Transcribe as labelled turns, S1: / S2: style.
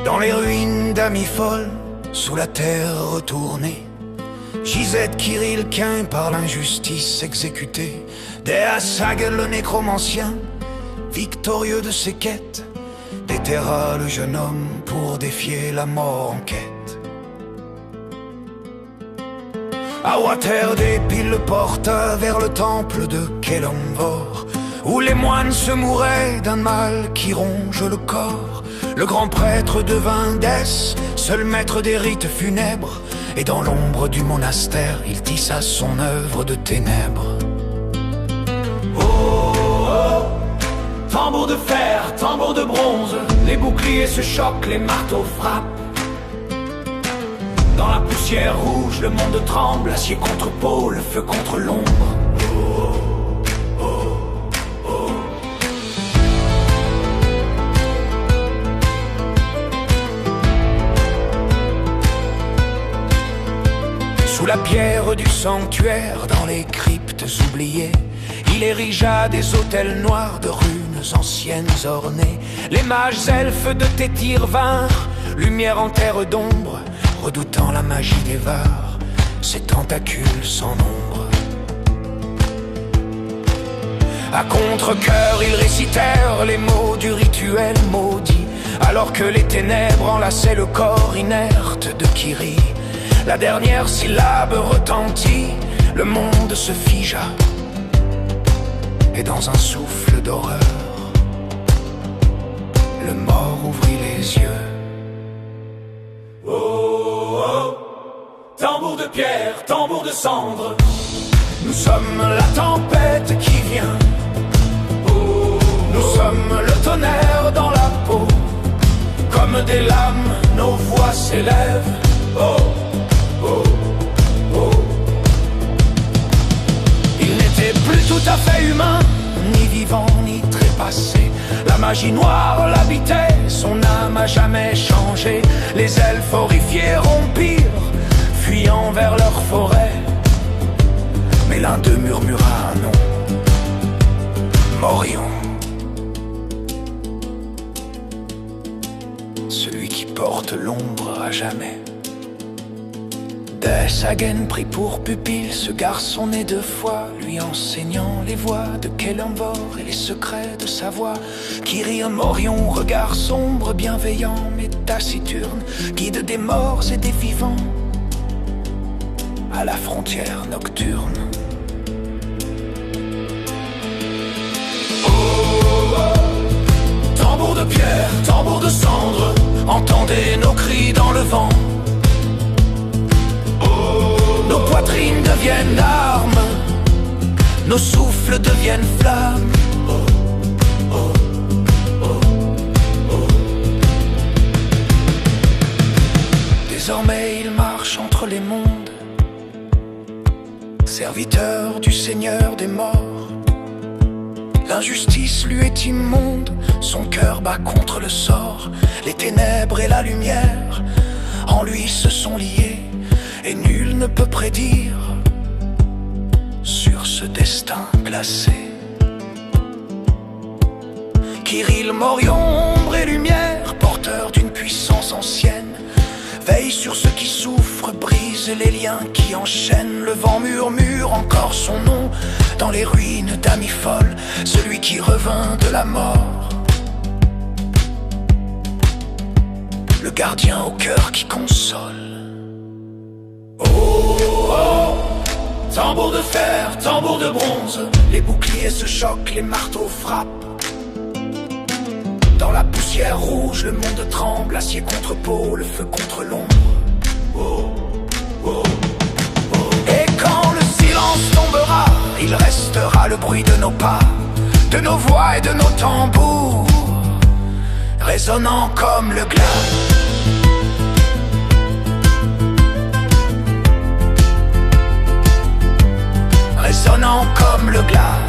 S1: Dans les ruines d'Amifol, sous la terre retournée, gisait Kirill Quint par l'injustice exécuté. Dea Sag le nécromancien, victorieux de ses quêtes, déterra le jeune homme pour défier la mort en quête. Awaterdepil le porta vers le temple de Kelanvor, où les moines se mouraient d'un mal qui ronge le corps. Le grand prêtre devint Dès, seul maître des rites funèbres, et dans l'ombre du monastère, il tissa son œuvre de ténèbres. Oh, oh, tambour de fer, tambour de bronze, les boucliers se choquent, les marteaux frappent. Dans la poussière rouge, le monde tremble, acier contre peau, le feu contre l'ombre. Sous la pierre du sanctuaire, dans les cryptes oubliées, il érigea des autels noirs de runes anciennes ornées. Les mages elfes de Tétyr vinrent, lumière en terre d'ombre, redoutant la magie des Vars, ses tentacules sans nombre. À contre-cœur, ils récitèrent les mots du rituel maudit, alors que les ténèbres enlaçaient le corps inerte de Kiri. La dernière syllabe retentit, le monde se figea, et dans un souffle d'horreur, le mort ouvrit les yeux. Oh, oh, tambour de pierre, tambour de cendre, nous sommes la tempête qui vient. Oh, nous sommes le tonnerre dans la peau, comme des lames, nos voix s'élèvent. Oh, oh, oh. Il n'était plus tout à fait humain, ni vivant ni trépassé. La magie noire l'habitait, son âme a jamais changé. Les elfes horrifiés rompirent, fuyant vers leur forêt. Mais l'un d'eux murmura un nom, Morion. Celui qui porte l'ombre à jamais. Dea Sagen prit pour pupille ce garçon né deux fois, lui enseignant les voies de Kelanvor et les secrets de sa voix. Kirill Morion, regard sombre, bienveillant mais taciturne, guide des morts et des vivants à la frontière nocturne. Oh, oh, tambour de pierre, tambour de cendre, entendez nos cris dans le vent. Nos poitrines deviennent armes, nos souffles deviennent flammes. Oh, oh, oh, oh. Désormais il marche entre les mondes, serviteur du Seigneur des morts. L'injustice lui est immonde, son cœur bat contre le sort. Les ténèbres et la lumière en lui se sont liés, et nul ne peut prédire sur ce destin glacé. Kirill Morion, ombre et lumière, porteur d'une puissance ancienne, veille sur ceux qui souffrent, brise les liens qui enchaînent. Le vent murmure encore son nom dans les ruines d'Amifol, celui qui revint de la mort, le gardien au cœur qui console. Oh, oh, tambour de fer, tambour de bronze, les boucliers se choquent, les marteaux frappent. Dans la poussière rouge, le monde tremble, acier contre peau, le feu contre l'ombre. Oh, oh, oh. Et quand le silence tombera, il restera le bruit de nos pas, de nos voix et de nos tambours, résonnant comme le glas. Résonnant comme le glas.